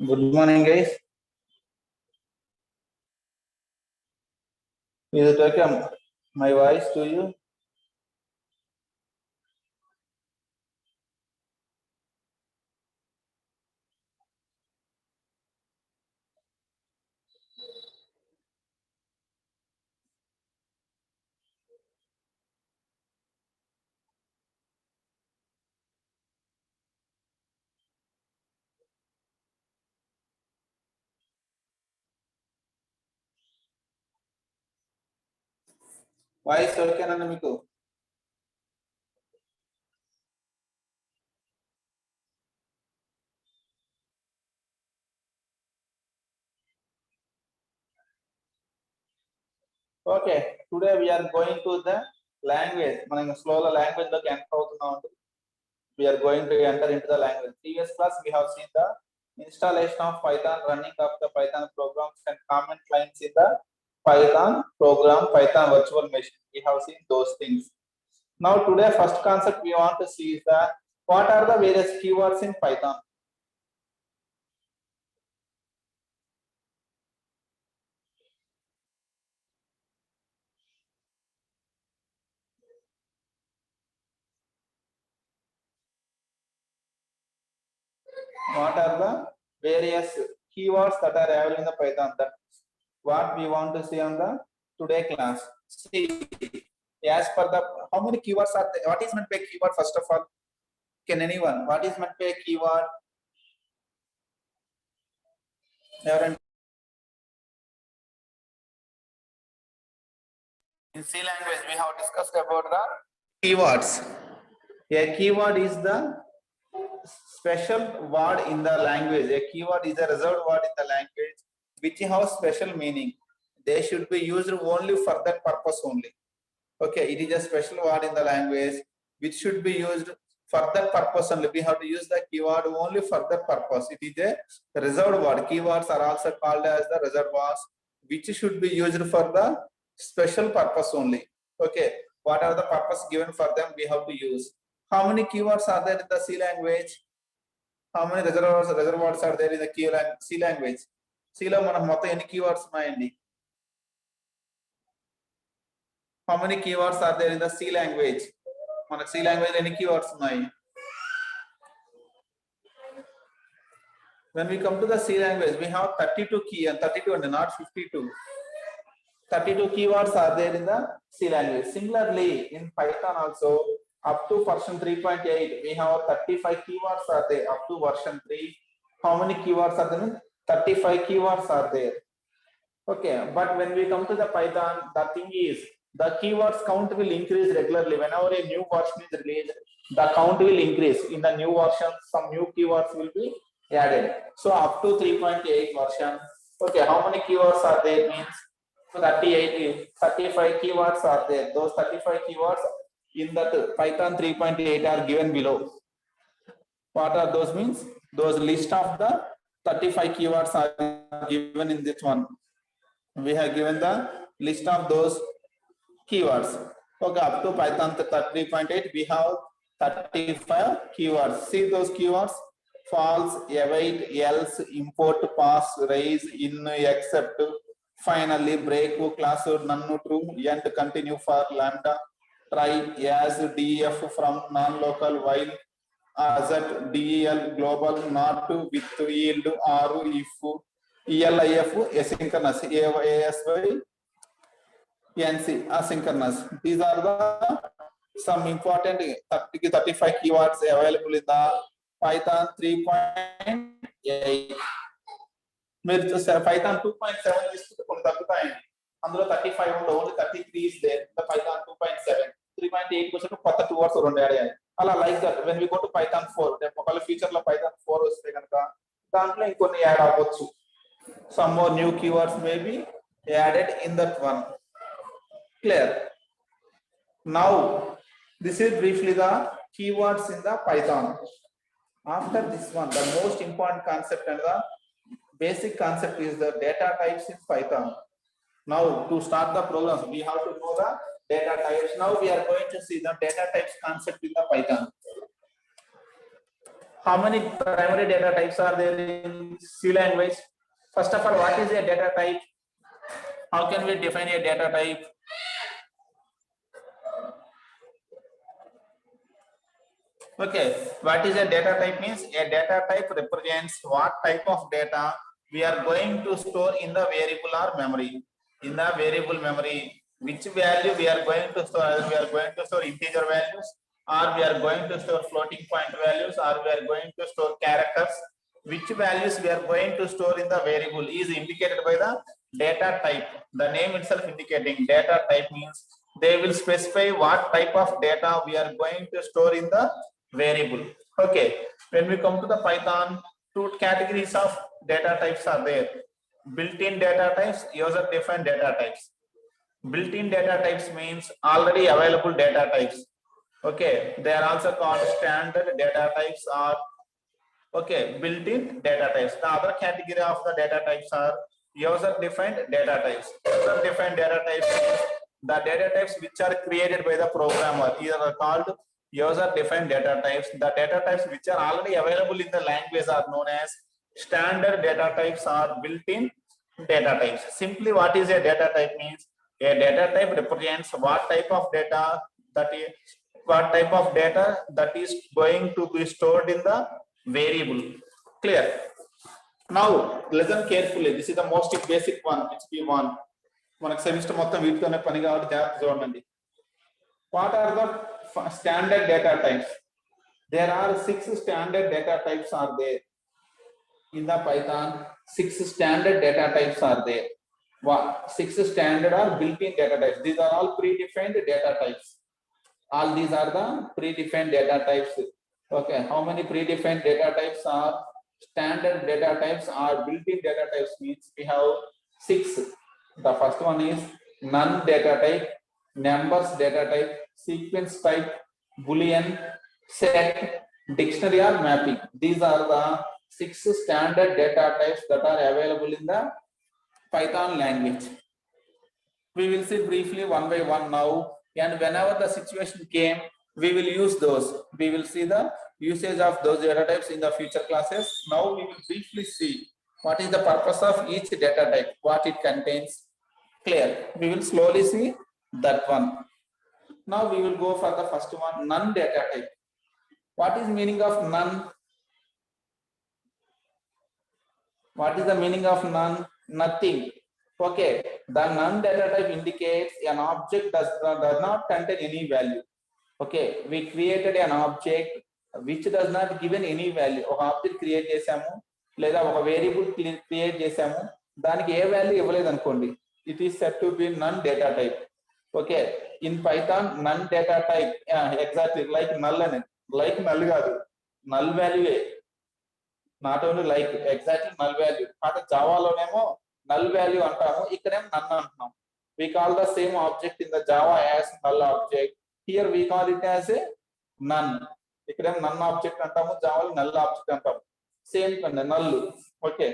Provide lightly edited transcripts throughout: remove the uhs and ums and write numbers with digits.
Good morning, guys. Is it okay? My voice to you? Voice okay na మీకు? Okay. Today we are going to the language. మనం slow language లోకి enter అవుతున్నాం. We are going to enter into the language. Previous class we have seen the installation of Python, running of the Python programs and command lines in the Python program, Python virtual machine. We have seen those things. Now today first concept we want to see is the what are the various keywords in Python. What are the various keywords that are available in the Python? That's what we want to see on the today class. See, as per the how many keywords are there? What is meant by keyword first of all? Can anyone? What is meant by keyword? In C language, we have discussed about the keywords. A keyword is the special word in the language. A keyword is a reserved word in the language which has special meaning. They should be used only for that purpose only. Okay, it is a special word in the language which should be used for that purpose only. We have to use the keyword only for that purpose. It is a reserved word. Keywords are also called as the reserved words which should be used for the special purpose only. Okay, what are the purpose given for them? We have to use. How many keywords are there in the C language? How many reserved words are there in the C language? C lo మనకు మొత్తం ఎన్ని keywords ఉన్నాయండి? How many keywords are there in the C language? మనకు C language ఎన్ని keywords ఉన్నాయి? When we come to the C language, we have 32 key and 32 and not 52. 32 keywords are there in the C language. Similarly, in Python also, up to version 3.8, we have 35 keywords are there. Up to version 3, how many keywords are there? 35 keywords are there. Okay, but when we come to the Python, the thing is, the keywords count will increase regularly. Whenever a new version is released, the count will increase. In the new version, some new keywords will be added. So up to 3.8 version, okay, how many keywords are there? Means 35 keywords are there. Those 35 keywords in that Python 3.8 are given below. What are those means? Those list of the 35 keywords are given in this one. We have given the list of those keywords. Okay, up to Python 3.8, we have 35 keywords. See those keywords: false, await, else, import, pass, raise, in, except, finally, break, class, none, true, end, continue, for, lambda, try, as, def, from, non-local, while, asset, del, global, not, with, yield, or, if, elif, asynchronous, asy, NC, asynchronous. These are the some important 35 keywords available in the Python 3.8. మీరు చూసారు Python 2.7 తీసుకుంటే కొన్ని తగ్గుతాయండి. అందులో 35 ఉండవు, only 33 is there. The Python 2.7, 3.8 వచ్చేటప్పుడు కొత్త 2 words 2 add అయ్యాయి. అలా like that when we go to Python 4, ఒకవేళ ఫ్యూచర్ లో Python 4 వస్తే కనుక దాంట్లో ఇంకొన్ని యాడ్ అవ్వచ్చు. Some more new keywords may be added in that one. Clear? Now, this is briefly the keywords in the Python. After this one, the most important concept and the basic concept is the data types in Python. Now, to start the programs, we have to know the data types. Now, we are going to see the data types concept in the Python. How many primary data types are there in C language? First of all, what is a data type? How can we define a data type? Okay, what is a data type means? A data type represents what type of data we are going to store in the variable or memory. In the variable memory, which value we are going to store? Either we are going to store integer values, or we are going to store floating point values, or we are going to store characters. Which values we are going to store in the variable is indicated by the data type. The name itself indicating data type means they will specify what type of data we are going to store in the variable. Okay, when we come to the Python, two categories of data types are there: built-in data types, user-defined data types. Built-in data types means already available data types. Okay, they are also called standard data types or built-in data types. The other category of the data types are user-defined data types. User-defined data types means the data types which are created by the programmer. These are called user-defined data types. The data types which are already available in the language are known as standard data types or built-in data types. Simply, what is a data type means? A data type represents what type of data that is going to be stored in the variable. Clear? Now listen carefully. This is the most basic one, which we want. మనకు semester మొత్తం వీటితోనే పని కాబట్టి జాగ్రత్త చూడండి. What are the standard data types? There are 6 standard data types are there in the Python. 6 standard data types are there. 6 standard or built-in data types. These are all predefined data types. All these are the predefined data types. Okay, how many predefined data types are standard data types or built-in data types means we have 6. The first one is none data type, numbers data type, sequence type, boolean, set, dictionary or mapping. These are the 6 standard data types that are available in the Python language. We will see briefly one by one now, and whenever the situation came, we will use those. We will see the usage of those data types in the future classes. Now we will briefly see what is the purpose of each data type, what it contains. Clear? We will slowly see that one. Now we will go for the first one, none data type. What is meaning of none? What is the meaning of none? Nothing. Okay, the none data type indicates an object does not contain any value. Okay, we created an object which does not given any value. ఒక object create చేసాము లేదా ఒక variable create చేసాము, దానికి ఏ value ఇవ్వలేదు అనుకోండి, it is said to be none data type. Okay, in Python none data type exactly like null అనేది, like null కాదు, null value, not only like exactly null value. అదే జావాలోనేమో null value అంటాము, ఇక్కడేమో none అంటున్నాం. We call the same object in the Java as null object. Here we call it as a none. ఇక్కడేమో none object అంటాము, జావాలో null object అంటాము. Same కండి, null. Okay.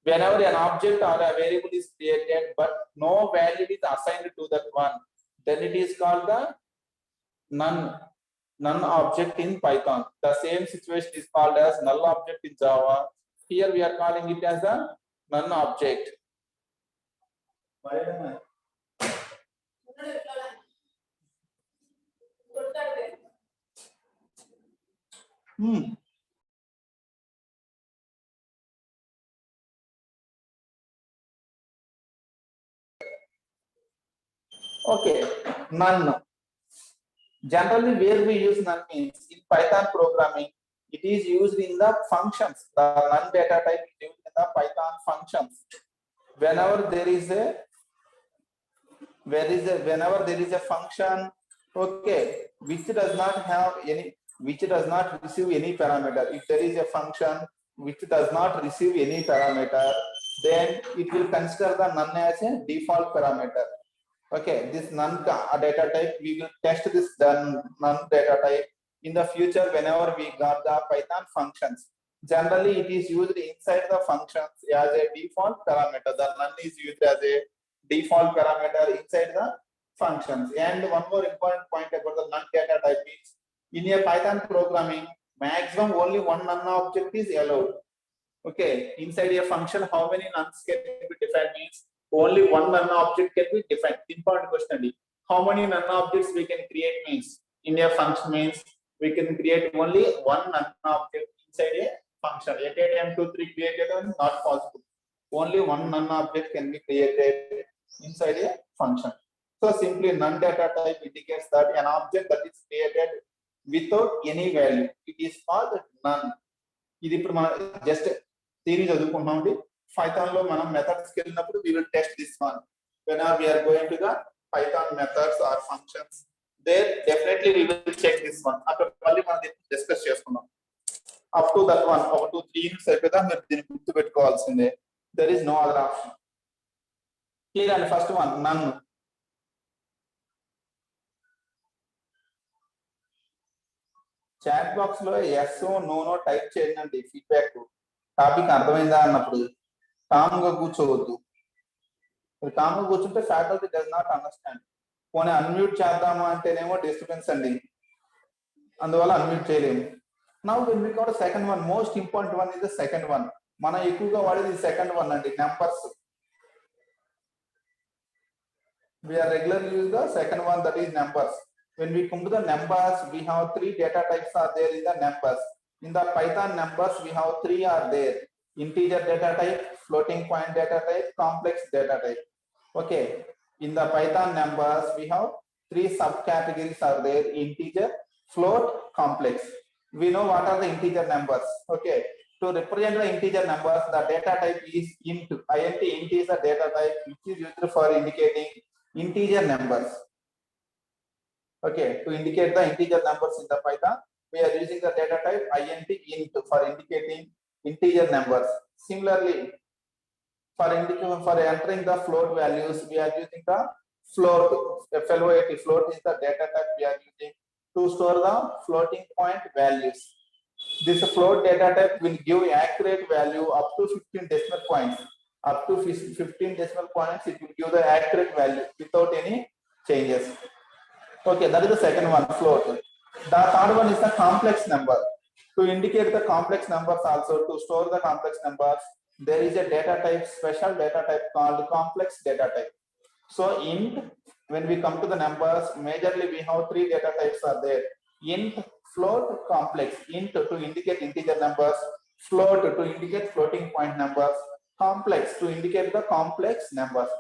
Whenever an object or a variable is created but no value is assigned to that one, then it is called the none object in Python. The same situation is called as null object in Java. Here we are calling it as the none object. Okay, none. Generally, where we use none means in Python programming, it is used in the functions. The none data type is used in the Python functions. Whenever there is a function, okay, which does not receive any parameter. If there is a function which does not receive any parameter, then it will consider the none as a default parameter. Okay, this none data type, we will test this none data type in the future whenever we got the Python functions. Generally, it is used inside the functions as a default parameter. The none is used as a default parameter inside the functions. And one more important point about the none data type is in a Python programming, Maximum only one none object is allowed. Okay, inside a function, how many nuns can be defined means only one none object can be defined. Important question. How many none objects we can create means in a function means we can create only one none object inside a function. At a time, 2, 3 created is not possible. Only one none object can be created inside a function. So simply none data type indicates that an object that is created without any value, it is called none. ఇది ఇప్పుడు మనం just theory చదువుకుంటామండి. Python లో మనం methods కి వెళ్ళినప్పుడు we will test this one whenever we are going to the python methods or functions, there definitely we will check this one. అక్కడ మళ్ళీ మనం డిస్కస్ చేసుకుందాం. అప్ టు దట్ వన్ ఒక 2-3 units అయిపోతా మీరు దీన్ని గుర్తు పెట్టుకోవాల్సిందే. there is no other option. Clear? And first one none. Chat box లో ఎస్ నో టైప్ చేయండి. ఫీడ్బ్యాక్ టాపిక్ అర్థమైందా అన్నప్పుడు కామ్గా కూర్చోవద్దు. కామ్గా కూర్చుంటే ఫ్యాకల్టీ డస్ నాట్ అండర్స్టాండ్. పోనీ అన్మ్యూట్ చేద్దామా అంటేనేమో డిస్టర్బెన్స్ అండి, అందువల్ల అన్మ్యూట్ చేయలేము. Now when we got second one, most important one is the second one. మనం ఎక్కువగా వాడేది సెకండ్ వన్ అండి, numbers. we are regularly use the second one, that is numbers. When we come to the numbers, we have 3 data types are there in the numbers. In the Python numbers, we have 3 are there: integer data type, floating point data type, complex data type. Okay, in the Python numbers, we have 3 subcategories are there: integer, float, complex. We know what are the integer numbers. Okay, to represent the integer numbers, the data type is int. Int is the data type which is used for indicating integer numbers. Okay, to indicate the integer numbers in the Python, we are using the data type int for indicating integer numbers. Similarly, for entering the float values, we are using the float. float is the data type we are using to store the floating point values. This float data type will give accurate value up to 15 decimal points. Up to 15 decimal points, it will give the accurate value without any changes. Okay, that is the second one, float. The third one is the complex number. To indicate the complex numbers also, to store the complex numbers, there is a data type, special data type called complex data type. So int, when we come to the numbers, majorly we have 3 data types are there: int, float, complex. Int to indicate integer numbers, float to indicate floating point numbers, complex to indicate the complex numbers.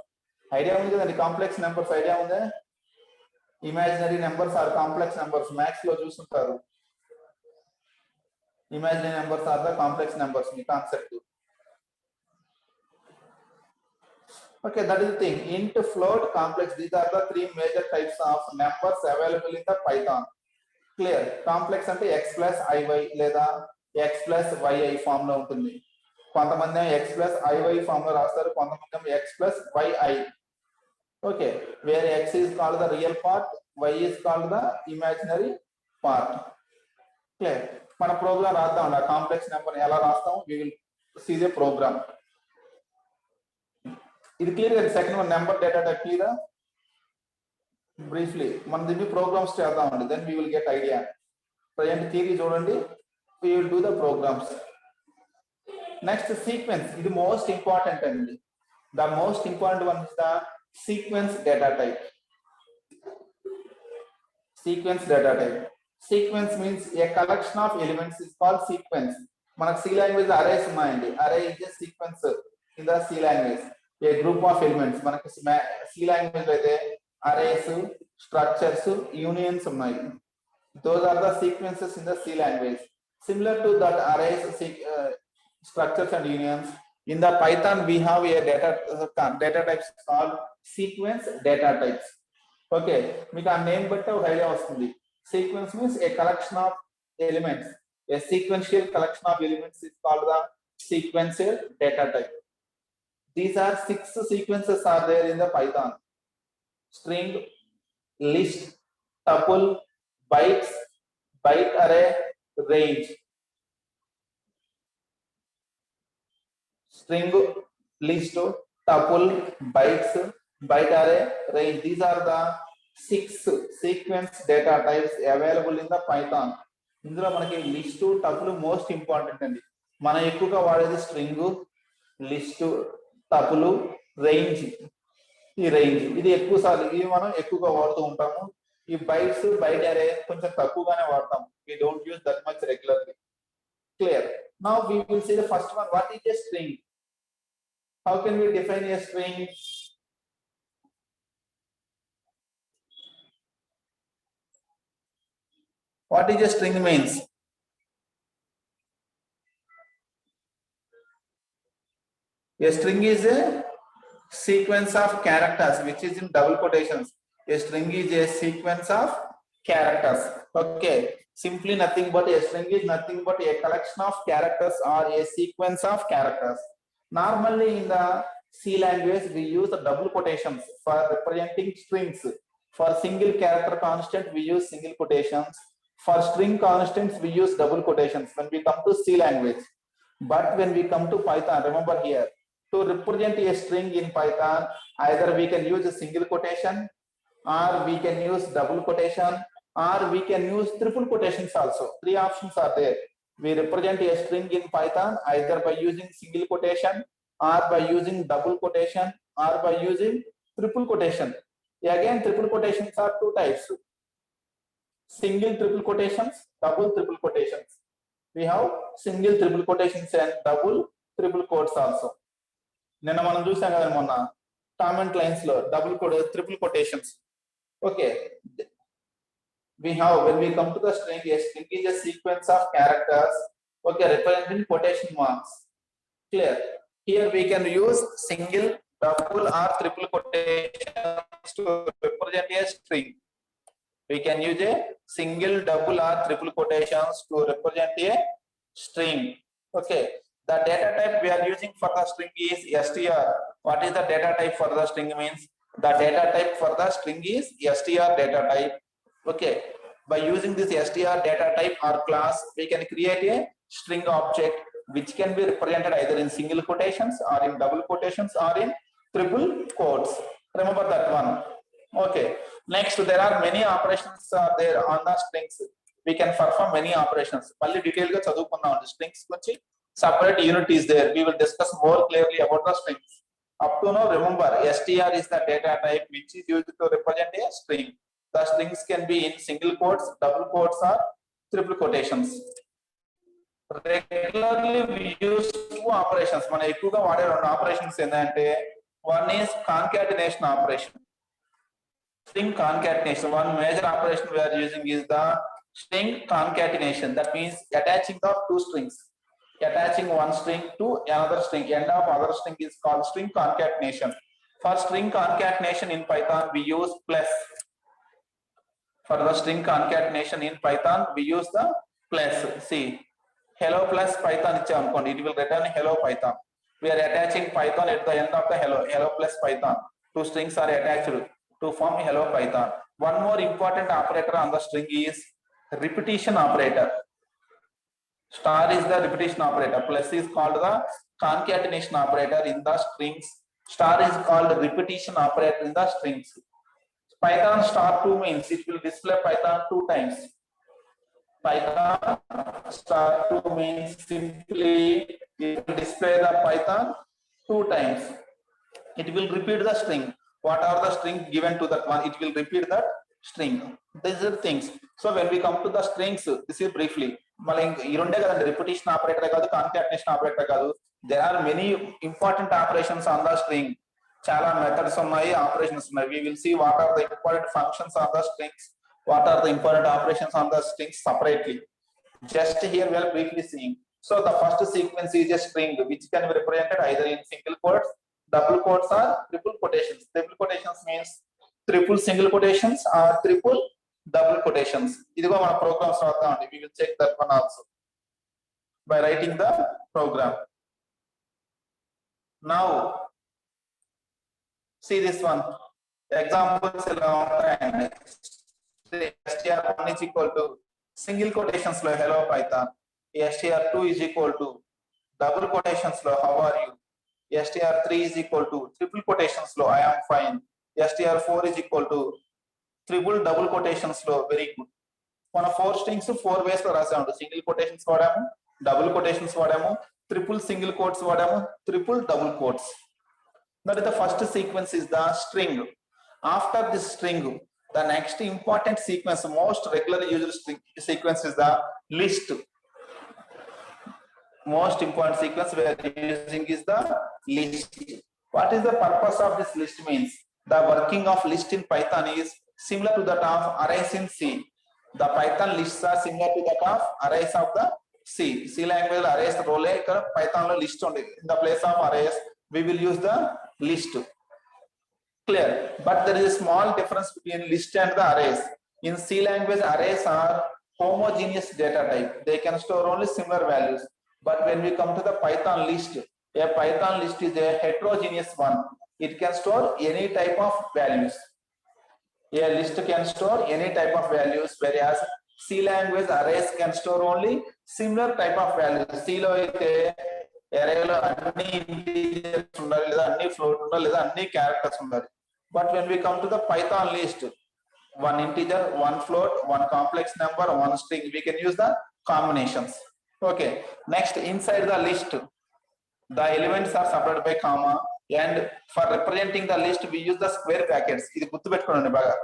Idea ఉంది కదండి complex numbers, idea ఉందా? Imaginary numbers or complex numbers, maths లో చూస్తుంటారు. Imaginary numbers are the complex numbers, మీ concept. Okay, that is the thing. Int, float, complex, these are the 3 major types of numbers available in the Python. Clear? Complex అంటే x plus iy లేదా x plus yi form లో ఉంటుంది. కొంతమంది x plus iy form లో రాస్తారు, కొంతమంది x plus yi. Okay, where x is called the real part, y is called the imaginary part. Clear? మన programme రాద్దాం, ఆ కాంప్లెక్స్ నెంబర్ ఎలా రాస్తాం, we will see the program. ఇది క్లియర్ గా second one number data type clear. Briefly మనం దీన్ని programs చేద్దామండి, then we will get idea. Present theory చూడండి, we will do the programs. Next sequence, ఇది మోస్ట్ ఇంపార్టెంట్ అండి. The most important one is the sequence data type. Sequence data type. Sequence means a collection of elements is called sequence. మనకు C language arrays ఉన్నాయండి. Array is a sequence in the C language. A group of elements. మనకి C language అయితే arrays, structures, unions ఉన్నాయి. those are the sequences in the C language. Similar to that arrays, structures and unions, in the Python we have a data types called sequence data types. Okay, మీకు ఆ name బట్టి ఒక idea వస్తుంది. Sequence means a collection of elements. A sequential collection of elements is called the sequential data type. These are 6 sequences are there in the Python: string, list, tuple, bytes, byte array, range. String, list, tuple, bytes, byte array, range. These are the 6 sequence data types available in the Python. ఇందులో మనకి list tuple most important అండి. మనం ఎక్కువగా వాడేది string, list, tuple, range. ఈ range ఇది ఎక్కువ సార్లు ఇవి మనం ఎక్కువగా వాడుతూ ఉంటాము. ఈ బైట్స్ బైట్ అరే కొంచెం తక్కువగానే వాడతాం. We don't use that much regularly. Clear. Now we will see the first one. What is a string? How can we define a string? What is a string means? A string is a sequence of characters which is in double quotations. A string is a sequence of characters. Okay, simply nothing but a string is nothing but a collection of characters or a sequence of characters. Normally in the C language we use the double quotations for representing strings. For single character constant we use single quotations. For string constants we use double quotations when we come to C language. But when we come to Python, remember here, to represent a string in Python, either we can use a single quotation, or we can use double quotation, or we can use triple quotations also. Three options are there. We represent a string in Python either by using single quotation, or by using double quotation, or by using triple quotation. Again, triple quotations are two types. Single triple quotations, double triple quotations. We have single triple quotations and double triple quotes also. నిన్న మనం చూసాం కదా మొన్న comment lines లో double triple quotations. Okay, we have when we come to the string, a string is a sequence of characters, okay, representing quotation marks. Clear. Here we can use single, double or triple quotations to represent a string. We can use a single, double or triple quotations to represent a string. Okay, the data type we are using for the string is str. What is the data type for the string means? The data type for the string is str data type. Okay, by using this str data type or class, we can create a string object which can be represented either in single quotations or in double quotations or in triple quotes. Remember that one. Okay, next there are many operations there on the strings. We can perform many operations. Malli detail ga chadukunnam strings gurinchi separate unit is there. We will discuss more clearly about the strings. Up to now, remember str is the data type which is used to represent a string. The strings can be in single quotes, double quotes or triple quotations. Regularly we use two operations. Mana ekkuva vaade rendu operations endante one is concatenation operation. String concatenation. One major operation we are using is the string concatenation. That means attaching the two strings. Attaching one string to another string. End of other string is called string concatenation. For string concatenation in Python, we use plus. For the string concatenation in Python, we use the plus. See, hello plus Python ichchamu, it will return hello Python. We are attaching Python at the end of the hello plus Python. Two strings are attached to form hello Python. One more important operator on the string is repetition operator. Star is the repetition operator. Plus is called the concatenation operator in the strings. Star is called repetition operator in the strings. Python star 2 means it will display Python 2 times. Python star 2 means simply it will display the Python 2 times. It will repeat the string. What are the string given to that one? It will repeat that string. These are things. So when we come to the strings, this is briefly. Repetition operator, concatenation operator. There are many important operations on the string. Chala methods ఉన్నాయి, operations ఉన్నాయి. We will see what are the important functions on the strings, what are the important operations on the strings separately. Just here we are briefly seeing. So the first sequence is a string which can be represented either in single quotes, double quotes or triple quotations. Triple quotations means triple single quotations or triple double quotations. ఇదిగో మన programmes రాద్దామండి. We will check that one also by writing the program. Now see this one. Examples str1 is equal to single quotations lo hello Python. str2 is equal to double quotations lo how are you. str3 is equal to triple quotations lo I am fine. str4 is equal to triple double quotations lo very good. మన 4 strings 4 ways లో రాసాము. Single quotations వాడాము, double quotations వాడాము, triple single quotes వాడాము, triple double quotes. That is the first sequence is the string. After this string, the next important sequence, most regularly used sequence is the list. Most important sequence we are using is the list. What is the purpose of this list means? The working of list in Python is similar to that of arrays in C. The Python lists are similar to that of arrays of the C. C language arrays role ikkada Python lo list undi. In the place of arrays, we will use the list. Clear? But there is a small difference between list and the arrays. In C language, arrays are homogeneous data type. They can store only similar values. But when we come to the Python list, a Python list is a heterogeneous one. It can store any type of values. A list can store any type of values, whereas C language arrays can store only similar type of values. C lo aithe array lo anni integers undali leda anni float undali leda anni characters undali. But when we come to the Python list, one integer, one float, one complex number, one string, we can use the combinations. Okay, next, inside the list, the elements are separated by comma, and for representing the list we use the square brackets. Idi guttu pettukonandi baga.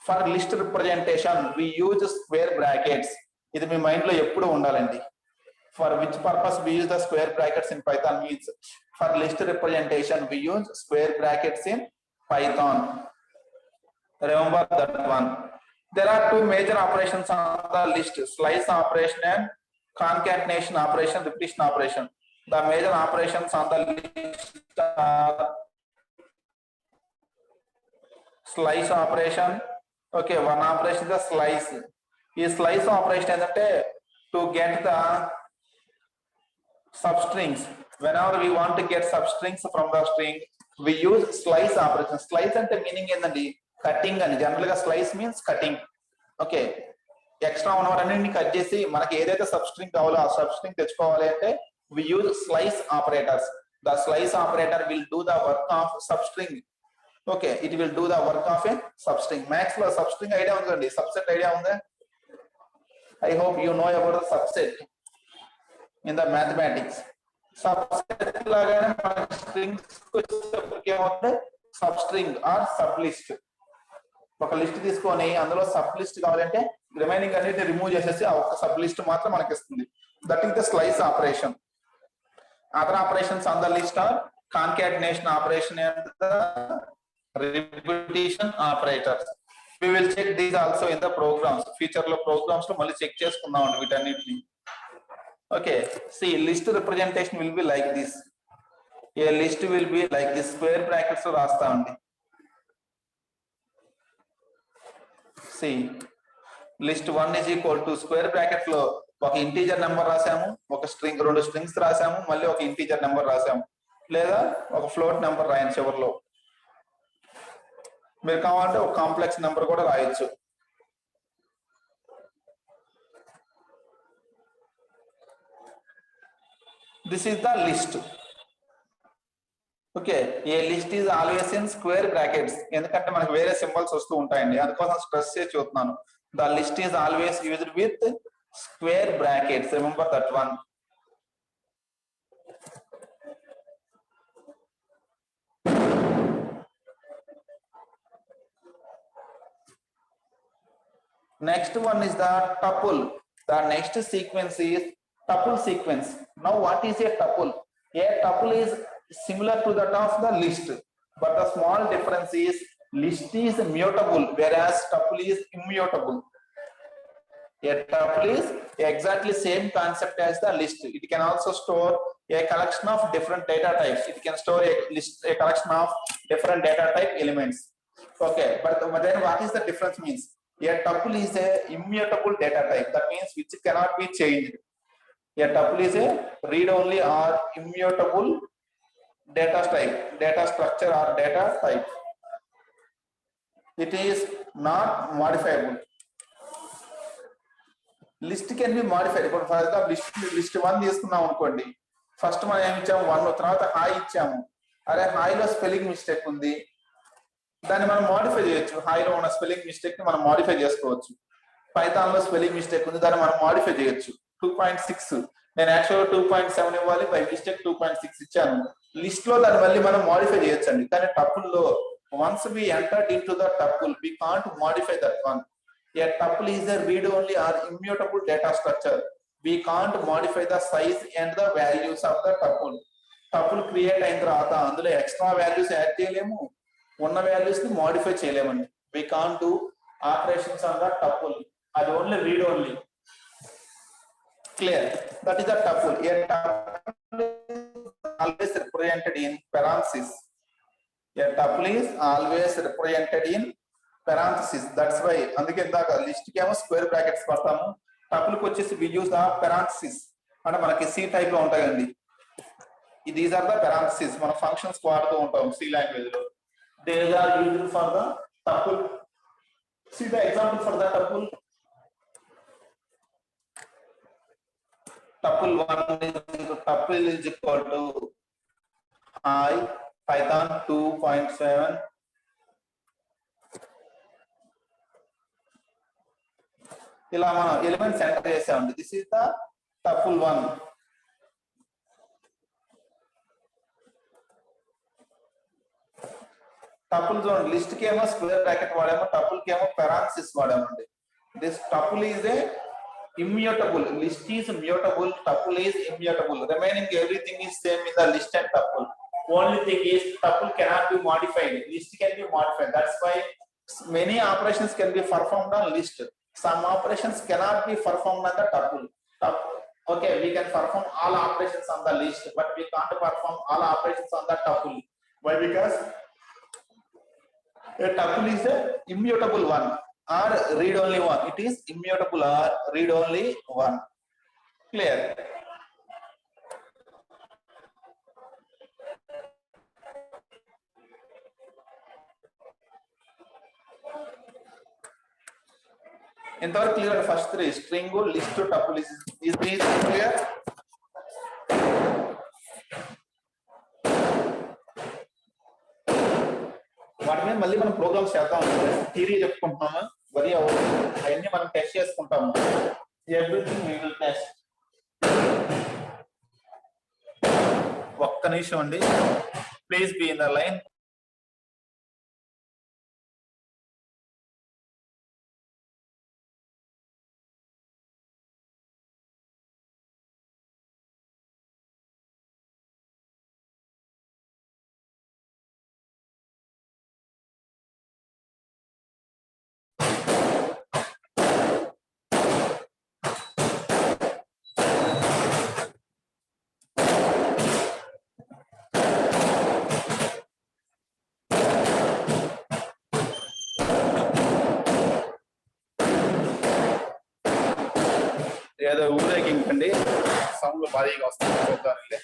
For list representation we use square brackets. Idi me mind లో ఎప్పుడు ఉండాలండి. For which purpose we use the square brackets in Python means for list representation we use square brackets in Python. Remember that one. There are two major operations on the list: slice operation and concatenation operation, repetition operation. The major operations on the list are slice operation. Okay, one operation is the slice. This slice operation is to get the substrings. Whenever we want to get substrings from the string, we use slice operation. Slice ante meaning endandi cutting ani. Generally ga slice means cutting. Okay, extra ఉన్నవన్నీ cut చేసి మనకి ఏదైతే substring కావాలో ఆ substring తెచ్చుకోవాలి అంటే we use slice operators. The slice operator will do the work of substring. Okay, it will do the work of a substring. Max lo substring idea undandi, subset idea unda? I hope you know about the subset in the mathematics. Subset lagane మన strings కి ఏమవుతుంది substring or sublist. ఒక list తీసుకొని అందులో sublist కావాలంటే remaining అన్నిటిని remove చేసేసి ఆ ఒక సబ్ లిస్ట్ మాత్రం మనకి ఇస్తుంది. That is the slice operation. Other operations on the list are concatenation operation and the repetition operators. We will check these also in the programs. Future లో programs లో మళ్ళీ చెక్ చేసుకుందాం అండి వీటన్నిటిని. Okay, C list representation will be like this. A list will be like this. Square brackets లో రాస్తామండి. See, list 1 is equal to square bracket లో ఒక integer number రాసాము, ఒక స్ట్రింగ్, రెండు స్ట్రింగ్స్ రాసాము, మళ్ళీ ఒక ఇంటీజర్ నెంబర్ రాసాము, లేదా ఒక ఫ్లోట్ నెంబర్ రాయండి చివరిలో. మీరు కావాలంటే ఒక కాంప్లెక్స్ నెంబర్ కూడా రాయొచ్చు. This is the list. Okay, A list is always in square brackets. ఎందుకంటే మనకు వేరే సింబల్స్ వస్తూ ఉంటాయండి, అందుకోసం స్ట్రెస్ చేసి చూస్తున్నాను. The list is always used with square brackets. Remember that one. Next one is the tuple. The next sequence is tuple sequence. Now what is a tuple? A tuple is similar to that of the list, but the small difference is list is mutable whereas tuple is immutable. A tuple is exactly same concept as the list. It can also store a collection of different data types. It can store a collection of different data type elements. Okay, but then what is the difference means? A tuple is a immutable data type. That means which cannot be changed. A tuple is a read-only or immutable data type, data structure or data type. It is not modifiable. List can be modified. For example, list 1 తీసుకున్నాం అనుకోండి. First మనం ఏమి ఇచ్చాము 1, తర్వాత hi ఇచ్చాము. అరే హాయ్లో spelling mistake ఉంది, దాన్ని మనం మోడిఫై చేయొచ్చు. హాయ్లో ఉన్న స్పెల్లింగ్ మిస్టేక్ ని మనం మోడిఫై చేసుకోవచ్చు. పైథాన్ లో స్పెల్లింగ్ మిస్టేక్ ఉంది, దాన్ని మనం మాడిఫై చేయొచ్చు. 2.6 నేను యాక్చువల్గా 2.7 ఇవ్వాలి, బై మిస్టేక్ 2.6 ఇచ్చాను. లిస్ట్ లో దాన్ని మళ్ళీ మనం మాడిఫై చేయొచ్చండి. కానీ టపుల్లో once we entered into the tuple we can't modify that one. A tuple is a read-only or immutable data structure. We can't modify the size and the values of the tuple. Tuple create అయిన తర్వాత అందులో extra values add చేయలేము, ఉన్న values ని modify చేయలేమండి. We can't do operations on the tuple. అది only read only. Clear? That is a tuple. A tuple is always represented in parentheses. A tuple is always represented in parentheses. That's why అందుకే ఇందాక list కి ఏమో square brackets పడతాము, tuple కి వచ్చేసి we use the parentheses. అంటే మనకి C type లో ఉంటాయండి. These are the parentheses. మన ఫంక్షన్స్ వాడుతూ ఉంటాం సి లాంగ్వేజ్ లో. They are used for the tuple. See the example for the tuple. Tuple is equal to hi Python 2.7 ఇలా మనం ఎలిమెంట్స్ ఎంటర్ చేసామండి. This is the tuple 1. Tuple జోన్ list కి ఏమో స్క్వేర్ బ్రాకెట్ వాడాము, టపుల్ కి ఏమో parenthesis వాడామండి. This tuple is a immutable. List is mutable, tuple is immutable. Remaining everything is same in the list and tuple. Only thing is tuple cannot be modified, list can be modified. That's why many operations can be performed on list. Some operations cannot be performed on the tuple. Okay, we can perform all operations on the list, but we can't perform all operations on the tuple. Why? Because a tuple is a immutable one or read only one. It is immutable or read only one. Clear? ఇంతవరకు clear. First 3 string, list, tuple is this clear? వాటి మీద మళ్ళీ మనం programmes చేద్దాం. Theory చెప్పుకుంటున్నాము, వరి అవన్నీ మనం test చేసుకుంటాము. Everything we will test. ఒక్క నిమిషం అండి, please be in the line. ఏదో ఊరేగించండి, సౌండ్ భారీగా వస్తుంది, చూద్దామండి.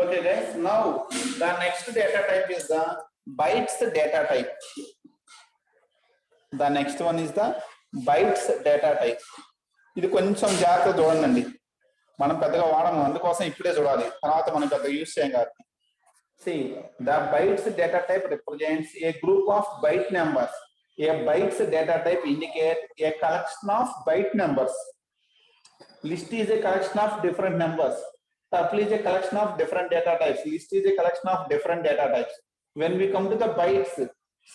Okay guys, now the next data type is the bytes data type. The next one is the bytes data type. ఇది కొంచెం జాగ్రత్తగా చూడండి, మనం పెద్దగా వాడము, అందుకోసం ఇప్పుడే చూడాలి, తర్వాత మనం పెద్దగా యూజ్ చేయం కాబట్టి. See, the bytes data type represents a group of byte numbers. A bytes data type indicates a collection of byte numbers. List is a collection of different numbers. Tuple is a collection of different data types. List is a collection of different data types. When we come to the bytes,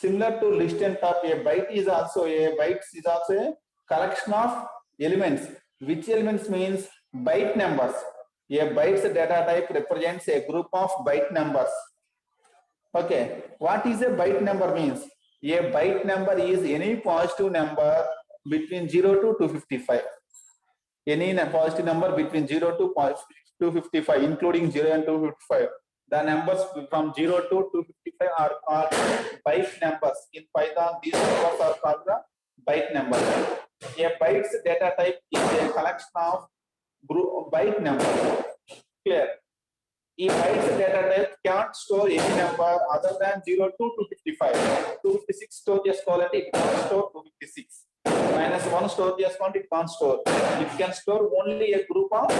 similar to list and tuple, a bytes is also a collection of elements. Which elements means byte numbers. A bytes data type represents a group of byte numbers. Okay, what is a byte number means? A byte number is any positive number between 0 to 255. Any positive number between 0 to 255, including 0 and 255. The numbers from 0 to 255 are called byte numbers. In Python, these numbers are called the byte numbers. A bytes data type is a collection of byte numbers. Clear? A bytes data type can't store any number other than 0 to 255. 256 store చేసుకోవాలంటే it can't store 256. -1 store చేసుకోవాలంటే it can't store. It can store only a group of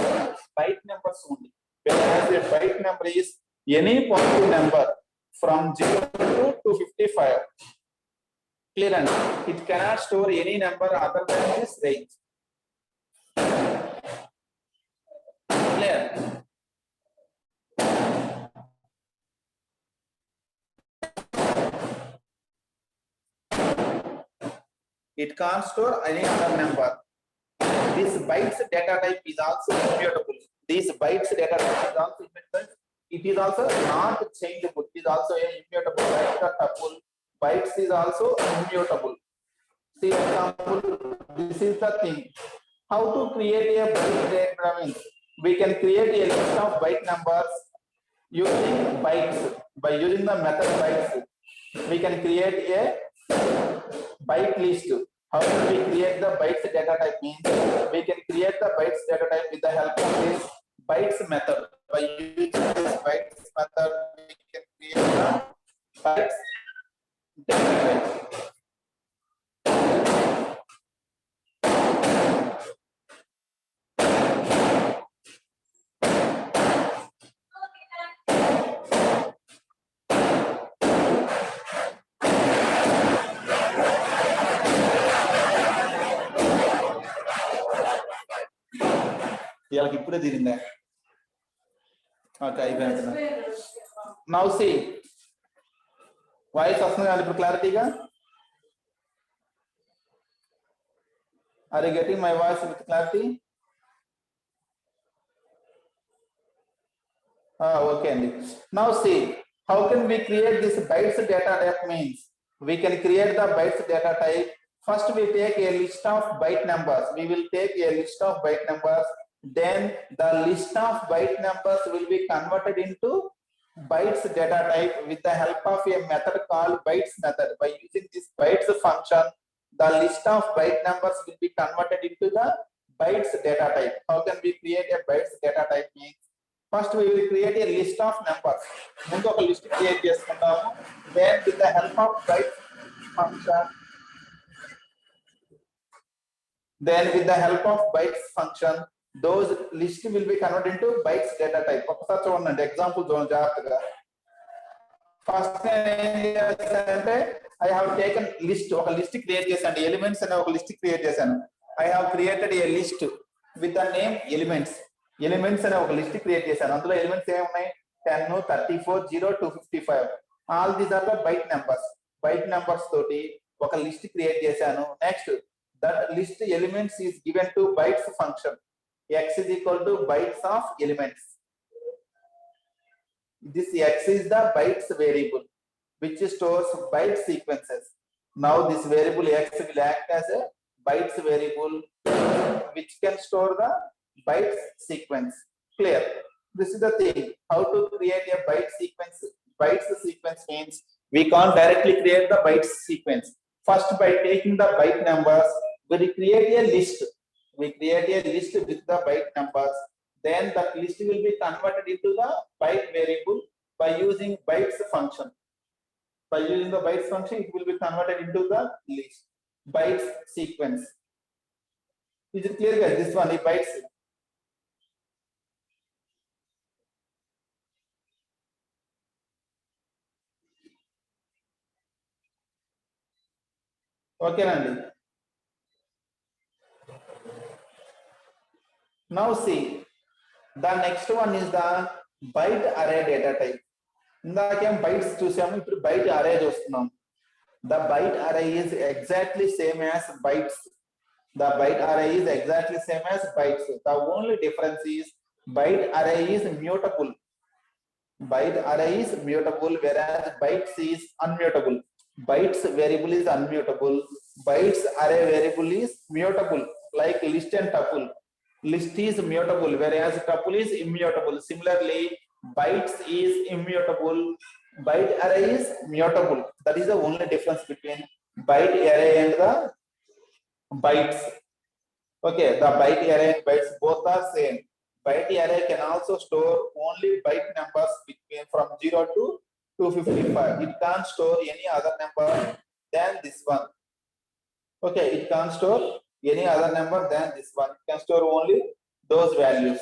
byte numbers only. Whereas a byte number is any positive number from 0 to 255. Clear? And it cannot store any number other than this range. Clear? It can't store any other number. This bytes data type is also immutable. This bytes data type is also immutable. It is also not changeable. It is also a immutable. Like the tuple, bytes is also immutable. See example. This is the thing. How to create a byte diagram? We can create a list of byte numbers using bytes. By using the method bytes, we can create a byte list. How do we create the bytes data type? Means we can create the bytes data type with the help of this bytes method. By using this bytes method, we can create the bytes data type. ఇయాలకి ఇప్పుడే తీరిందా? Okay అయిపోయింది. Now see voice వస్తుంది కదా ఇప్పుడు క్లారిటీగా? Are you getting my voice with clarity? Okay అండి. Now see how can we create this bytes data type? Means we can create the bytes data type. First we take a list of byte numbers. We will take a list of byte numbers. Then the list of byte numbers will be converted into bytes data type with the help of a method called bytes method. By using this bytes function, the list of byte numbers will be converted into the bytes data type. How can we create a bytes data type? Means first we will create a list of numbers. ముందు ఒక list create చేసుకుంటాము. Then with the help of bytes function, those list will be converted into bytes data type. ఒకసారి చూడండి example చూడండి జాగ్రత్తగా. First అంటే I have taken list, ఒక list create చేశాను. ఎలిమెంట్స్ అనే ఒక లిస్ట్ క్రియేట్ చేశాను. I have created a list with the name elements. Elements అనే ఒక లిస్ట్ క్రియేట్ చేశాను. అందులో ఎలిమెంట్స్ ఏమున్నాయి? 10, 34, 0, 255. All these are the byte numbers. Byte numbers తోటి ఒక లిస్ట్ క్రియేట్ చేశాను. Next that list elements is given to bytes function. X is equal to bytes of elements. This X is the bytes variable which stores byte sequences. Now this variable X will act as a bytes variable which can store the bytes sequence. Clear? This is the thing. How to create a byte sequence? Bytes sequence means we can't directly create the bytes sequence. First, by taking the byte numbers, we create a list. We create a list with the byte numbers. Then that list will be converted into the byte variable by using bytes function. By using the bytes function, it will be converted into the list bytes sequence. Is it clear, guys? This one is bytes. Okay, Randy. Now see, the next one is the byte array data type. ఇందాకేం bytes చూసాము, ఇప్పుడు byte array చూస్తున్నాం. The byte array is exactly same as bytes. The byte array is exactly same as bytes. The only difference is byte array is mutable. Byte array is mutable, whereas bytes is unmutable. Bytes variable is unmutable. Bytes array variable is mutable, like list and tuple. List is mutable, whereas tuple is immutable. Similarly, bytes is immutable, byte array is mutable. That is the only difference between byte array and the bytes. Okay, the byte array and bytes both are same. Byte array can also store only byte numbers between from 0 to 255. It can't store any other number than this one. Okay, it can't store any other number than this one. It can store only those values.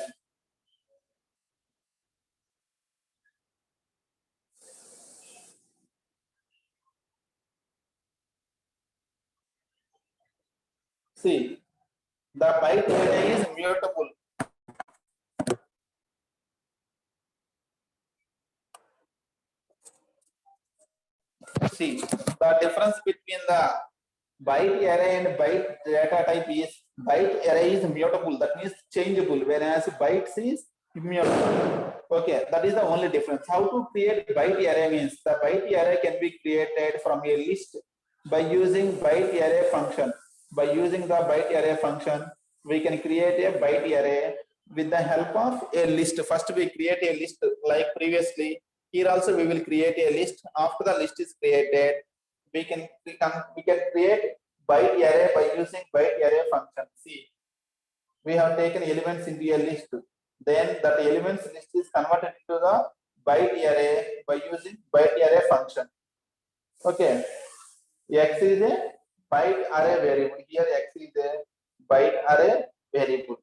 See, the byte array is mutable. See, the difference between the byte array and byte data type is byte array is mutable, that means changeable, whereas bytes is immutable. Okay, that is the only difference. How to create byte array means the byte array can be created from a list by using byte array function. By using the byte array function, we can create a byte array with the help of a list. First, we create a list like previously. Here also we will create a list. After the list is created, we can create byte array by using byte array function. See, we have taken elements into a list. Then that elements list is converted into the byte array by using byte array function. Okay, X is a byte array variable. Here X is a byte array variable.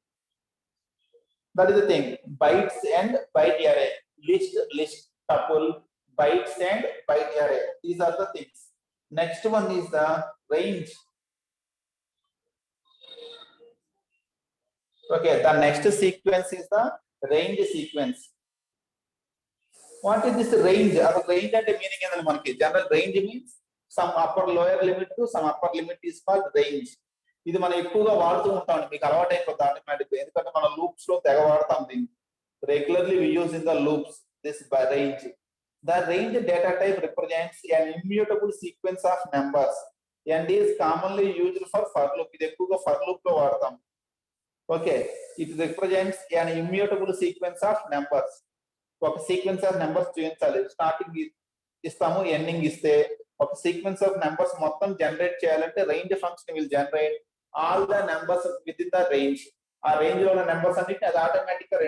That is the thing. Bytes and byte array. List, tuple, bytes and byte array. These are the things. Next one is the range. Okay, the next sequence is the range sequence. What is this range? Range and meaning in the general range means some upper lower limit to some upper limit is called range. ఇది మనం ఎక్కువగా వాడుతూ ఉంటాం, మీకు అలవాటు అయిపోతుంది ఆటోమేటిక్గా, ఎందుకంటే మన లూప్స్ లో తెగ వాడతాం దీన్ని. Regularly we use in the loops this by range. The range data type represents an immutable sequence of numbers and is commonly used for loop. ఇది ఎక్కువగా for loop లో వాడతాం. Okay, it represents an immutable sequence of numbers. ఒక sequence of numbers చూపించాలి. Starting ఇస్తాము, ending ఇస్తే ఒక sequence of numbers మొత్తం జనరేట్ చేయాలంటే range function will generate all the numbers with in the range. ఆ రేంజ్ లో ఉన్న నెంబర్స్ అన్నిటిని అది ఆటోమేటిక్ గా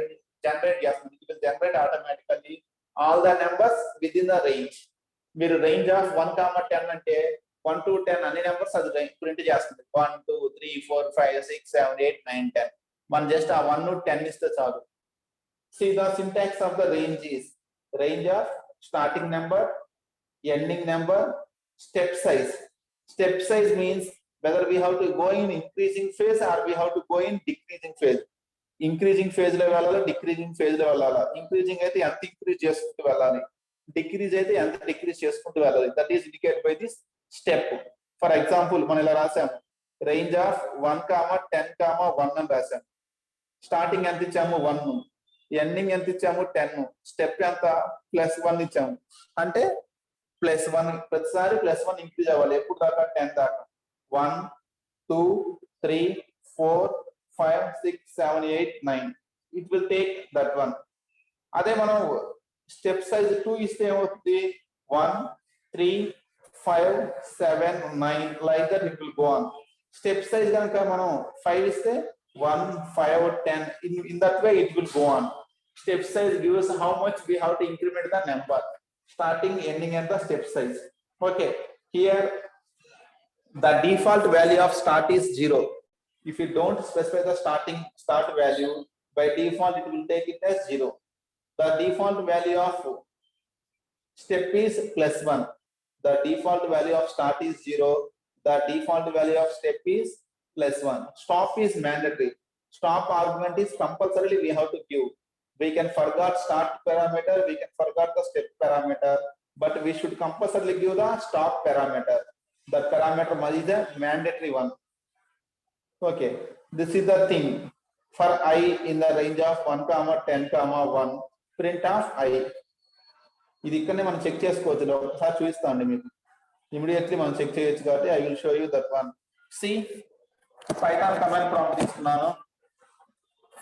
జనరేట్ చేస్తుంది. It will generate automatically all the numbers with in the range. మీరు రేంజ్ ఆఫ్ 1-10 అంటే 1 to 10 అన్ని నెంబర్స్ అది ప్రింట్ చేస్తుంది. 1 2 3 4 5 6 7 8 9 10. మనం జస్ట్ ఆ 1 to 10 ఇస్తే చాలు. See, the syntax of the range is range of starting number, ending number, step size. Step size means whether we have to go in increasing phase or we have to go in decreasing phase. Increasing phase లో వెళ్ళాలా, decreasing phase లో వెళ్ళాలా. Increasing అయితే ఎంత increase చేసుకుంటూ వెళ్ళాలి, decrease అయితే ఎంత డిక్రీజ్ చేసుకుంటూ వెళ్ళాలి. That is indicate by this step. For example మనం ఇలా రాసాం, రేంజ్ ఆఫ్ 1-10-1 అని రాసాం. స్టార్టింగ్ ఎంత ఇచ్చాము 1, ఎండింగ్ ఎంత ఇచ్చాము 10, స్టెప్ ఎంత +1 ఇచ్చాము. అంటే +1 ప్రతిసారి +1 ఇంక్రీజ్ అవ్వాలి. ఎప్పుడు దాకా 10 దాకా. 1 2 3 4 5 6 7 8 9 it will take that one. అదే మనం స్టెప్ సైజ్ 2 ఇస్తే ఏమవుతుంది, 1 3 5 7 9 like that it will go on. Step size కనుక మనం 5 ఇస్తే 1 5 10 in that way it will go on. Step size gives how much we have to increment the number, starting, ending and the step size. Okay, here the default value of start is 0. If you don't specify the start value, by default it will take it as 0. The default value of step is +1. The default value of start is 0. The default value of step is +1. Stop is mandatory. Stop argument is compulsorily we have to give. We can forget start parameter, we can forget the step parameter, but we should compulsorily give the stop parameter. The parameter is a mandatory one. Okay, this is the thing. For I in the range of 1-10-1, print of I. ఇది ఇక్కడనే మనం check చేసుకోవచ్చు. ఒకసారి చూపిస్తా అండి మీకు. Immediately మనం check చేయొచ్చు కాబట్టి I will show you that one. See, Python command prompt తీసుకున్నాను.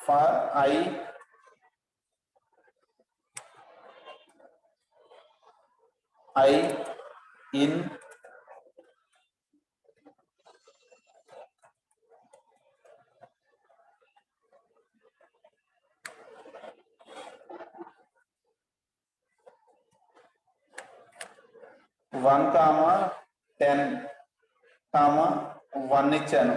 For I I in one comma 10 comma 1 ఇచ్చాను.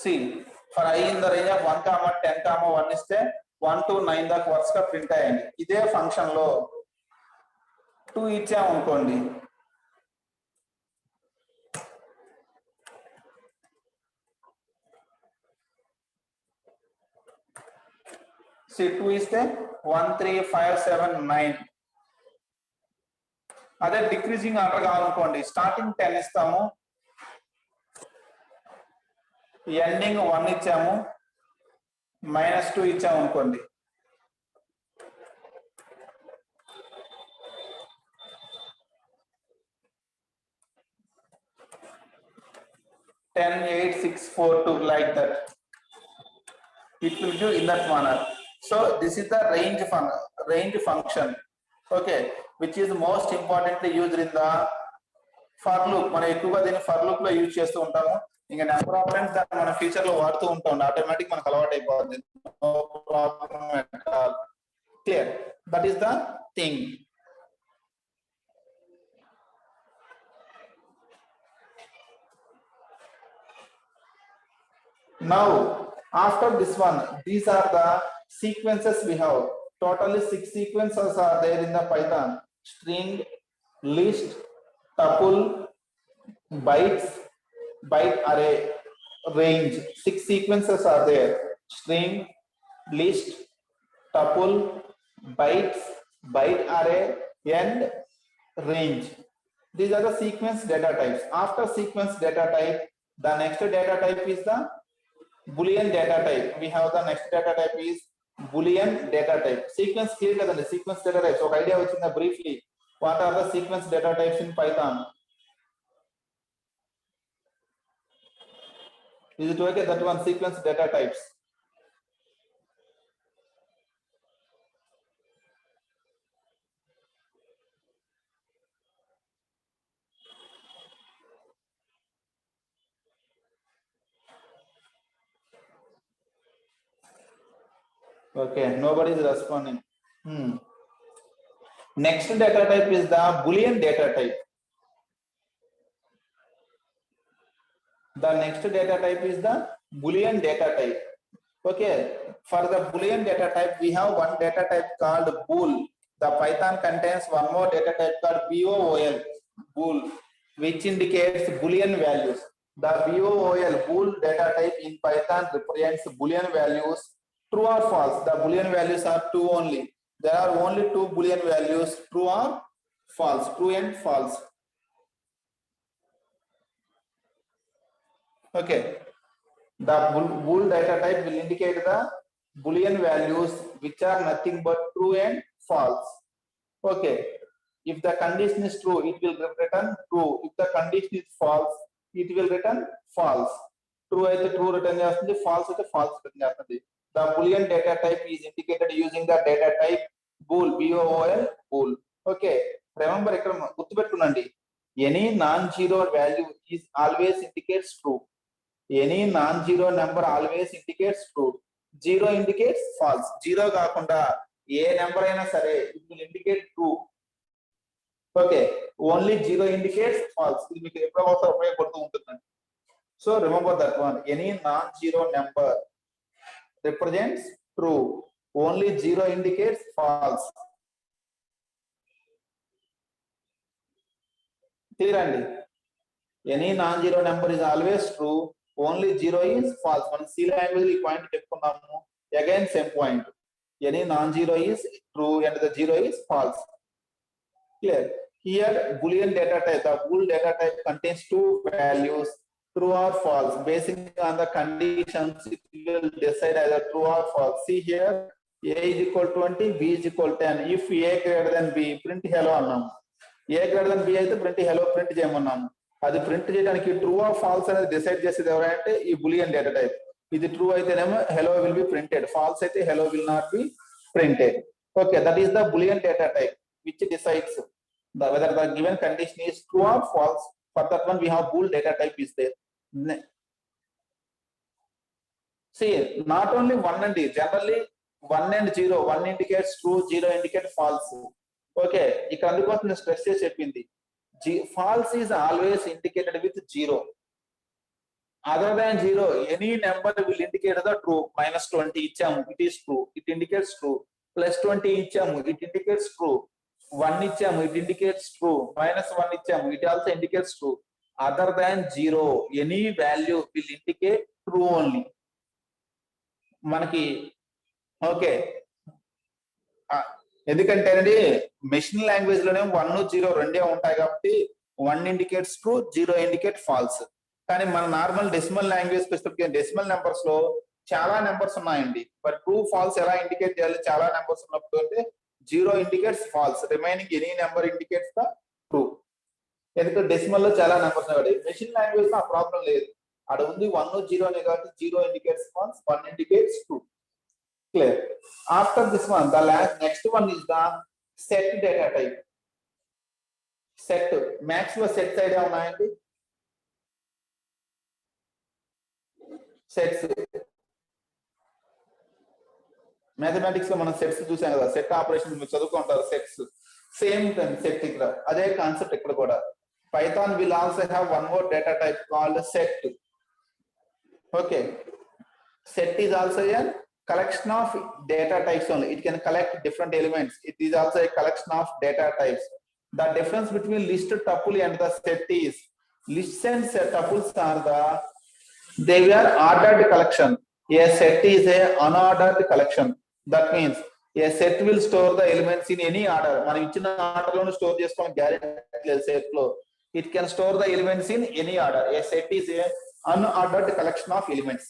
See, for I in the range of 1 comma 10 comma 1 ఇస్తే 1 to 9 దాకా వరుసగా ప్రింట్ అయ్యండి. ఇదే ఫంక్షన్ లో 2 ఇచ్చాము అనుకోండి, see 2 ఇస్తే 1 3 5 7 9. అదే డిక్రీజింగ్ ఆర్డర్ కావాలనుకోండి, స్టార్టింగ్ 10 ఇస్తాము, ఎండింగ్ 1 ఇచ్చాము, -2 ఇచ్చాము అనుకోండి. Ten, 8, 6, 4, 2, like that. It will do in that manner. So this is the range function, okay, which is most importantly used in the for loop. మనం ఎక్కువగా దీన్ని for loop లో use చేస్తూ ఉంటాము. ఇంకా నెంబర్ ఆఫ్ టైమ్స్ దాన్ని మన future లో వాడుతూ ఉంటాం, ఆటోమేటిక్ మనకు అలవాటు అయిపోతుంది. No problem at all. Clear? That is the thing. Now after this one, these are the sequences we have. Totally 6 sequences are there in the Python: string, list, tuple, bytes, byte array, range. 6 sequences are there: string, list, tuple, bytes, byte array, and range. These are the sequence data types. After sequence data type, the next data type is the Boolean data type. We have the next data type is Boolean data type. Sequence clear kadandi, sequence data types. So idea vachinda briefly. What are the sequence data types in Python? Is it okay, that one, sequence data types? Okay, nobody is responding. Next data type is the Boolean data type. The next data type is the Boolean data type. Okay, for the Boolean data type, we have one data type called bool. The Python contains one more data type called bool, bool, which indicates Boolean values. The bool, bool data type in Python represents Boolean values, true or false. The Boolean values are two only. There are only two Boolean values, true or false, true and false. Okay, the bool data type will indicate the Boolean values which are nothing but true and false. Okay, if the condition is true, it will return true. If the condition is false, it will return false. True అయితే true return చేస్తుంది, false అయితే false return చేస్తుంది. The Boolean data type is indicated using the data type bool, bool, bool. Okay, remember ఇక్కడ గుర్తుపెట్టుకోండి, any non-zero value is always indicates true. Any non-zero number always indicates true. Zero indicates false. Zero కాకుండా ఏ number అయినా సరే it will indicate true. Okay, only zero indicates false. ఇది మీకు ఎప్పుడో ఒకసారి ఉపయోగపడుతూ ఉంటుందండి. So remember that one. Any non-zero number represents true. Only zero indicates false. Clear అండి? Any non-zero number is always true. Only zero is false. మనం C language ఈ point చెప్పుకున్నాము. Again same point. Any non-zero is true and the zero is false. Clear? Here Boolean data type, the bool data type contains two values, true or false. Based on the conditions, it will decide either true or false. See here, A is equal to 20, B is equal to 10. If A greater than B, print hello annam. A greater than B అయితే print hello print చేయమన్నాము. అది print చేయడానికి true or falls అనేది decide చేసేది ఎవరంటే ఈ Boolean data type. ఇది true అయితేనేమో hello will be printed, false అయితే hello will not be printed. Okay, that is the boolean data type which decides whether the given condition is true or false. For that one we have bool data type is there. See, not only 1 and 0, generally 1 and 0, 1 indicates true, 0 indicates false. Okay, ఇక్కడ అందుకోసం నేను stress చేసి చెప్పింది, false is always indicated with 0. Other than 0, any number will indicate the true. Minus 20 ఇచ్చాము, it is true, it indicates true. Plus 20 ఇచ్చాము, it indicates true. 1 ఇచ్చాము, it indicates true. Minus 1 ఇచ్చాము, it also indicates true. Other than 0, any value will indicate true only. మనకి okay, ఎందుకంటే అండి machine language లోనే 1 0 రెండే ఉంటాయి కాబట్టి 1 ఇండికేట్స్ ట్రూ, 0 ఇండికేట్ ఫాల్స్. కానీ మన normal decimal language decimal numbers లో చాలా నెంబర్స్ ఉన్నాయండి. బట్ ట్రూ ఫాల్స్ ఎలా ఇండికేట్ చేయాలి, చాలా నెంబర్స్ ఉన్నప్పుడు అంటే 0 indicates false, remaining any number indicates the true. ఎందుకంటే డెసిమల్ లో చాలా నెంబర్స్ ఉన్నాయి. మెషిన్ లాంగ్వేజ్ లో ఆ ప్రాబ్లం లేదు, అక్కడ ఉంది 1 0 అనే కాబట్టి 0 indicates false, 1 indicates true. Clear? After this one, the next one is the set data type. Set, max లో సెట్స్ ఐడియా ఉన్నాయండి? సెట్స్ మ్యాథమెటిక్స్ లో మనం సెట్స్ చూసాం కదా, సెట్ ఆపరేషన్ మీరు చదువుకుంటారు. సెట్స్ సేమ్ సెట్, ఇక్కడ అదే కాన్సెప్ట్ ఇక్కడ కూడా. Python will also have one more data type called set. Okay, set is also a collection of data types only. It can collect different elements. It is also a collection of data types. The difference between list, tuple and the set is, lists and tuples are they are ordered collection. A set is a unordered collection. That means a set will store the elements in any order. మనం ఇచ్చిన order లోనే store చేసుకోవడం guarantee లేదు set లో. It can store the elements in any order. A set is a unordered collection of elements.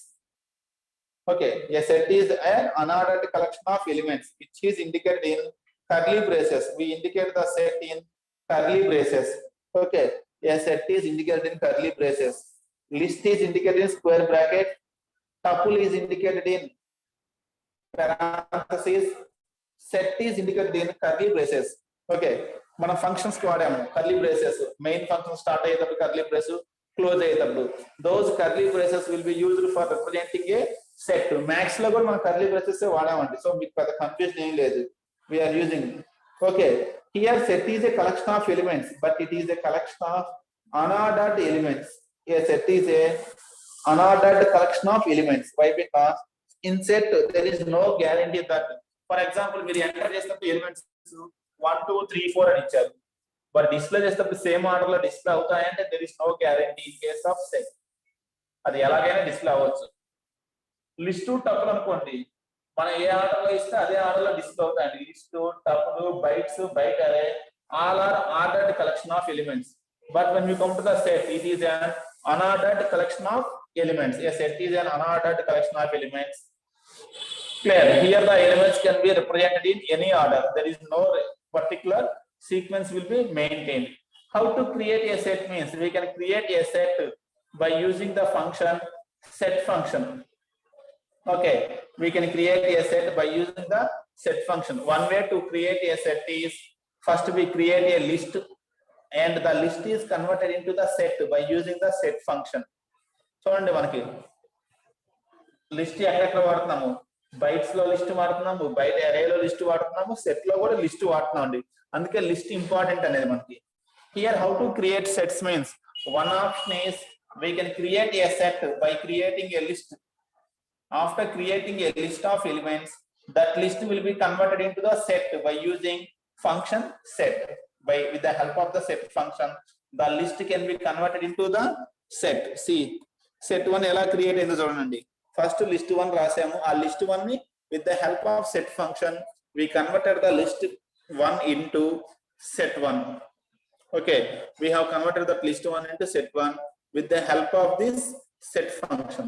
Okay, a set is an unordered collection of elements which is indicated in curly braces. We indicate the set in curly braces. Okay, a set is indicated in curly braces. List is indicated in square bracket. Tuple is indicated in parentheses. Set is indicated in curly braces. Okay, మనం functions కి వాడాము curly braces. Main function start అయ్యేటప్పుడు curly brace, close అయ్యేటప్పుడు those curly braces will be used for representing a set. Maths లో కూడా మనం curly braces వాడామండి, so మీకు పెద్ద కన్ఫ్యూజన్ ఏం లేదు. we are using. Okay, here set is a collection of elements, but it is a collection of unordered elements. A set is a unordered collection of elements. Why? Because in set there is no guarantee that, for example, మీరు enter చేసినప్పుడు elements 1 2 3 4 అని ఇచ్చారు, but display చేసేటప్పుడు same order లో display అవుతాయంటే there is no guarantee in case of set. అది ఎలాగైనా display అవ్వచ్చు. List tuple అనుకోండి, మనం ఏ ఆర్డర్ లో ఇస్తే అదే ఆర్డర్ లో డిస్ప్లే అవుతాయండి. లిస్ట్, టపుల్, బైట్స్, బైట్ అరే, all are ordered collection of elements. But when we come to the set, it is an unordered collection of elements. A set is an unordered collection of elements. Clear? Here the elements can be represented in any order. There is no particular sequence will be maintained. How to create a set means we can create a set by using the function set function. Okay, we can create a set by using the set function. One way to create a set is, first we create a list and the list is converted into the set by using the set function. చూడండి, మనకి list ఎక్కడ వాడుతున్నాము, bytes లో list వాడుతున్నాము, byte అరేలో list వాడుతున్నాము, set లో కూడా list వాడుతున్నాం అండి. అందుకే లిస్ట్ ఇంపార్టెంట్ అనేది మనకి. Here how to create sets means, one option is we can create a set by creating a list. After creating a list of elements, that list will be converted into the set by using function set. With the help of the set function, the list can be converted into the set. See, set 1 ఎలా create అయిందో చూడండి. First list 1 రాసాము, ఆ list 1 ని with the help of set function we converted the list 1 into set 1. Okay, we have converted the list 1 into set 1 with the help of this set function.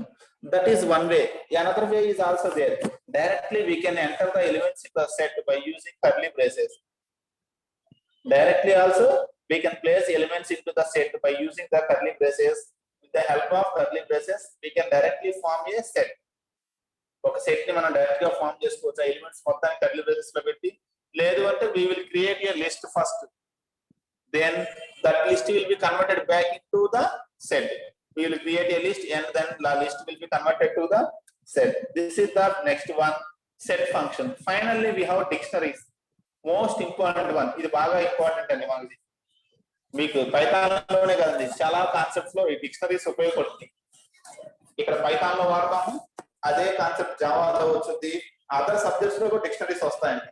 That is one way. Another way is also there. Directly we can enter the elements in the set by using curly braces. Directly also we can place elements into the set by using the curly braces. With the help of curly braces, we can directly form a set. ఒక set ని మనం direct గా form చేసుకోవచ్చు. Elements మొత్తాన్ని curly braces లో పెట్టి, లేదు అంటే we will create a list first, then that list will be converted back into the set. We will create a list and then the list will be converted to the set. This is the next one, set function. Finally we have dictionaries, most important one. ఇది బాగా important అండి మనకి. మీకు Python లోనే కదండి, చాలా concepts లో ఈ డిక్షనరీస్ ఉపయోగపడుతుంది. ఇక్కడ పైథాన్ లో వాడతాము, అదే కాన్సెప్ట్ జావాలో వచ్చింది, అదర్ సబ్జెక్ట్స్ లో కూడా డిక్షనరీస్ వస్తాయండి.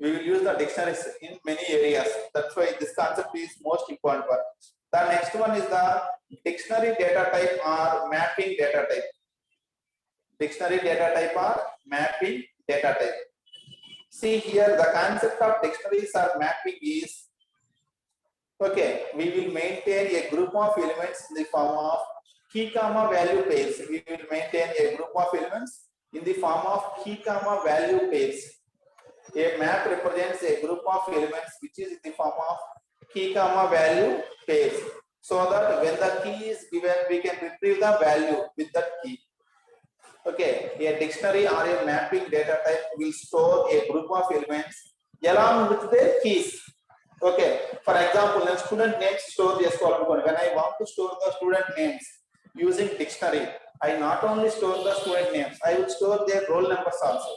We will use the dictionaries in many areas. That's why this concept is most important one. The next one is the dictionary data type or mapping data type. Dictionary data type or mapping data type. See here, the concept of dictionaries or mapping is, okay, we will maintain a group of elements in the form of key comma value pairs. We will maintain a group of elements in the form of key comma value pairs. A map represents a group of elements which is in the form of key comma value pairs, so that when the key is given we can retrieve the value with that key. Okay, a dictionary or a mapping data type will store a group of elements along with their keys. Okay, for example, when student names store chesukovalanu, when I want to store the student names using dictionary, I not only store the student names, I will store their roll numbers also.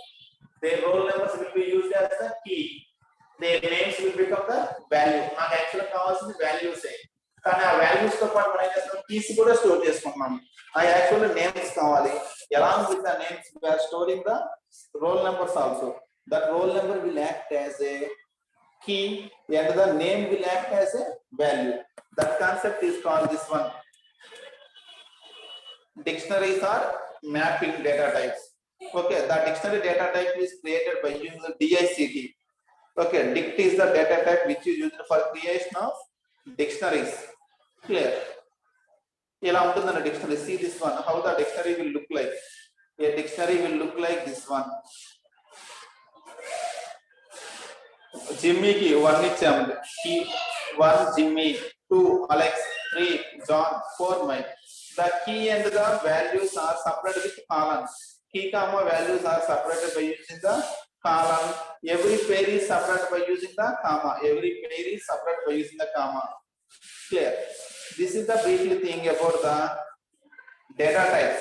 Their roll numbers will be used as the key. Their names will become the value. నాకు actual కావాల్సింది values, కానీ ఆ values తో పాటు మనం ఏం చేస్తాం, keys కూడా స్టోర్ చేసుకుంటున్నాం. ఆ యాక్చువల్ నేమ్స్ కావాలి. along with the names we are storing the roll numbers also. That roll number will act as a key and the name will act as a value. That concept is called this one, dictionaries are mapping data types. Okay, the dictionary data type is created by using the DICT. Okay, dict is the data type which is used for creation of dictionaries. Clear? ఇలా ఉంటుందన్న dictionary. See this one, how the dictionary will look like. A dictionary will look like this one. Jimmy ki 1 ఇచ్చాము, key 1 Jimmy, 2 Alex, 3 John, 4 Mike. The key and the values are separated with columns. Key comma values are separated by using the column. Every pair is separated by using the comma. Every pair is separated by using the comma. Clear? This is the briefly thing about the data types.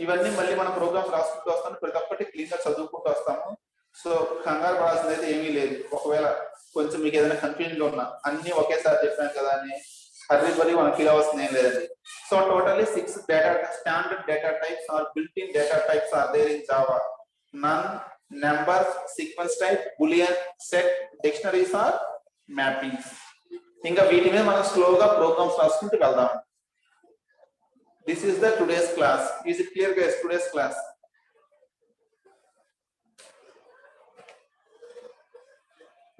ఇవన్నీ మళ్ళీ మనం programmes రాసుకుంటూ వస్తాము, ప్రతి ఒక్కటి clean గా చదువుకుంటూ వస్తాము. సో కంగారు పడాల్సింది అయితే ఏమీ లేదు. ఒకవేళ కొంచెం మీకు ఏదైనా కన్ఫ్యూజన్ గా ఉన్నా, అన్ని ఒకేసారి చెప్పాను కదా అని హర్రీ బరీ మనం ఫీల్ అవ్వాల్సింది ఏం లేదండి. So totally 6 standard data types or built-in data types are there in Java. None, numbers, sequence type, boolean, set, dictionaries or mappings. ఇంకా వీటి మీద మనం స్లోగా ప్రోగ్రామ్స్ రాసుకుంటూ వెళ్దాం. This is the today's class. Is it clear guys? Today's class.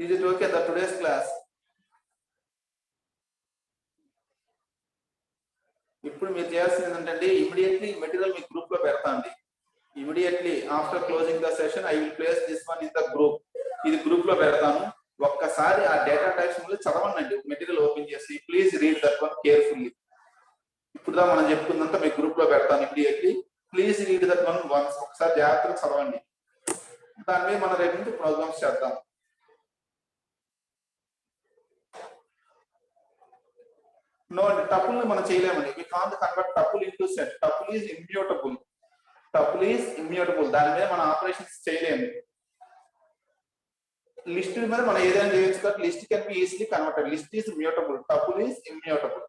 Is it okay? The today's class. ఇప్పుడు మీరు చేయాల్సింది ఏంటంటే ఇమిడియట్లీ మెటీరియల్ మీ గ్రూప్ లో పెడతాండి. Immediately after closing the session I will place this one in the group. ఇది group లో పెడతాను. ఒక్కసారి ఆ డేటా టైప్స్ ముందు చదవండి, మెటీరియల్ ఓపెన్ చేసి please read that one carefully. ఇప్పుడు మనం చెప్పుకుందంతా మీ గ్రూప్ లో పెడతాను immediately. Please read that one once. ఒకసారి జాగ్రత్తగా చదవండి. దాని మీద మనం రేపు నుంచి ప్రోగ్రామ్స్ చేద్దాం. No, tuple మనం చేయలేమండి. We can't convert tuple into set. Tuple is immutable. Tuple is immutable. దాని మీద మనం ఆపరేషన్స్ చేయలేము. లిస్ట్ మీద మనం ఏదైనా చేయొచ్చు కదా. List can be easily converted. List is immutable. Tuple is immutable.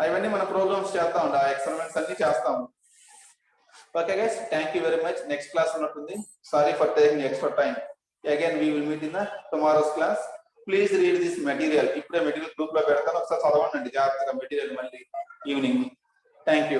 అవన్నీ మన ప్రోగ్రామ్స్ చేస్తాం, ఆ ఎక్స్పెరిమెంట్స్ అన్ని చేస్తాము. Okay guys, thank you very much. Next class ఉన్నట్టుంది. Sorry for taking extra time. Again we will meet in the tomorrow's class. Please read this material. ఇప్పుడే material group లో పెడతాను, ఒకసారి చదవండి జాగ్రత్తగా మెటీరియల్ మళ్ళీ ఈవినింగ్. Thank you.